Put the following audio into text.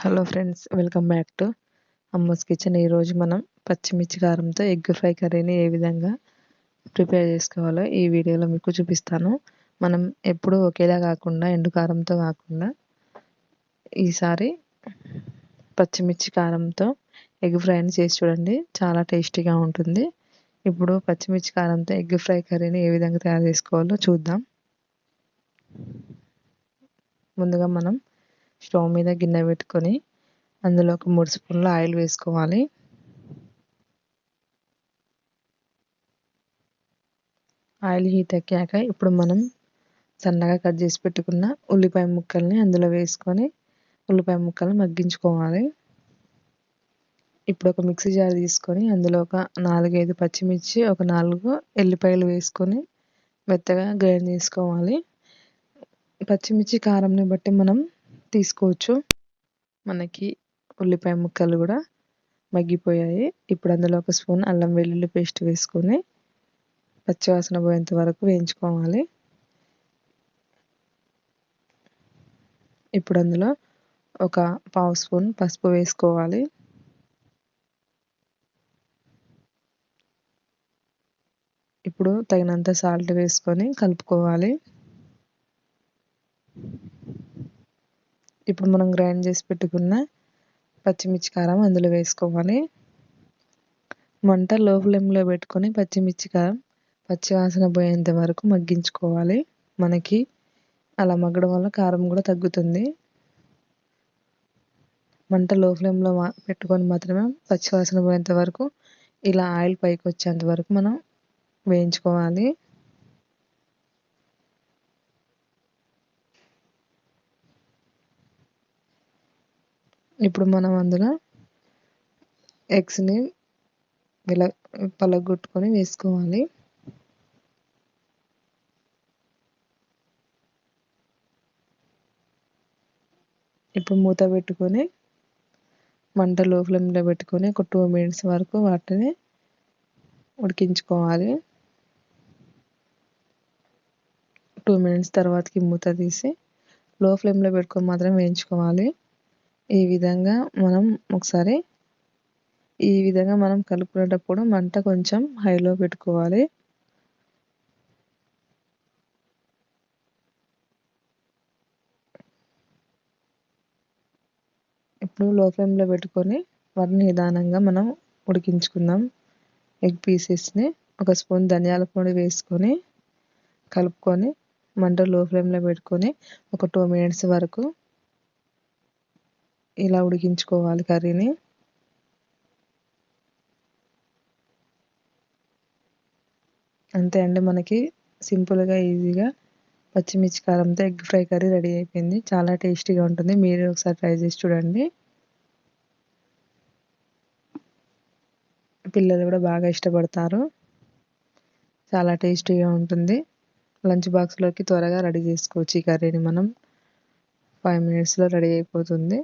Hello friends, welcome back to Amma's kitchen. ఈరోజు మనం పచ్చిమిర్చి కారంతో ఎగ్ ఫ్రై కర్రీని ఏ విధంగా ప్రిపేర్ చేసుకోవాలో ఈ వీడియోలో మీకు చూపిస్తాను. మనం ఎప్పుడూ ఒకేలా కాకుండా ఎండు కారంతో కాకుండా ఈసారి పచ్చిమిర్చి కారంతో ఎగ్ ఫ్రైని చేసి చూడండి, చాలా టేస్టీగా ఉంటుంది. ఇప్పుడు పచ్చిమిర్చి కారంతో ఎగ్ ఫ్రై కర్రీని ఏ విధంగా తయారు చేసుకోవాలో చూద్దాం. ముందుగా మనం స్టవ్ మీద గిన్నె పెట్టుకొని అందులో ఒక 3 స్పూన్ల ఆయిల్ వేసుకోవాలి. ఆయిల్ హీట్ ఎక్కాక ఇప్పుడు మనం సన్నగా కట్ చేసి పెట్టుకున్న ఉల్లిపాయ ముక్కల్ని అందులో వేసుకొని ఉల్లిపాయ ముక్కల్ని మగ్గించుకోవాలి. ఇప్పుడు ఒక మిక్సీ జార్ తీసుకొని అందులో ఒక 4-5 పచ్చిమిర్చి, ఒక 4 ఎల్లిపాయలు వేసుకొని మెత్తగా గ్రైండ్ చేసుకోవాలి. పచ్చిమిర్చి కారంని బట్టి మనం తీసుకోవచ్చు. మనకి ఉల్లిపాయ ముక్కలు కూడా మగ్గిపోయాయి. ఇప్పుడు అందులో ఒక స్పూన్ అల్లం వెల్లుల్లి పేస్ట్ వేసుకొని పచ్చివాసన పోయేంత వరకు వేయించుకోవాలి. ఇప్పుడు అందులో ఒక 1/2 స్పూన్ పసుపు వేసుకోవాలి. ఇప్పుడు తగినంత సాల్ట్ వేసుకొని కలుపుకోవాలి. ఇప్పుడు మనం గ్రైండ్ చేసి పెట్టుకున్న పచ్చిమిర్చి కారం అందులో వేసుకోవాలి. మంట లో ఫ్లేమ్లో పెట్టుకొని పచ్చిమిర్చి కారం పచ్చివాసన పోయేంత వరకు మగ్గించుకోవాలి. మనకి అలా మగ్గడం వల్ల కారం కూడా తగ్గుతుంది. మంట లో ఫ్లేమ్లో పెట్టుకొని మాత్రమే పచ్చివాసన పోయేంత వరకు, ఇలా ఆయిల్ పైకి వచ్చేంత వరకు మనం వేయించుకోవాలి. ఇప్పుడు మనం అందులో ఎగ్స్ని పలగొట్టుకొని వేసుకోవాలి. ఇప్పుడు మూత పెట్టుకొని మంట లో ఫ్లేమ్లో పెట్టుకొని ఒక 2 మినిట్స్ వరకు వాటిని ఉడికించుకోవాలి. 2 మినిట్స్ తర్వాతకి మూత తీసి లో ఫ్లేమ్లో పెట్టుకొని మాత్రం వేయించుకోవాలి. ఈ విధంగా మనం కలుపుకునేటప్పుడు మంట కొంచెం హైలో పెట్టుకోవాలి. ఇప్పుడు లో ఫ్లేమ్లో పెట్టుకొని వాటిని నిదానంగా మనం ఉడికించుకుందాం. ఎగ్ పీసెస్ని ఒక స్పూన్ ధనియాల పొడి వేసుకొని కలుపుకొని మంట లో ఫ్లేమ్లో పెట్టుకొని ఒక 2 మినిట్స్ వరకు ఇలా ఉడికించుకోవాలి కర్రీని. అంతే అండి, మనకి సింపుల్గా ఈజీగా పచ్చిమిర్చి కారంతో ఎగ్ ఫ్రై కర్రీ రెడీ అయిపోయింది. చాలా టేస్టీగా ఉంటుంది. మీరు ఒకసారి ట్రై చేసి చూడండి. పిల్లలు కూడా బాగా ఇష్టపడతారు. చాలా టేస్టీగా ఉంటుంది. లంచ్ బాక్స్లోకి త్వరగా రెడీ చేసుకోవచ్చు. ఈ కర్రీని మనం 5 మినిట్స్లో రెడీ అయిపోతుంది.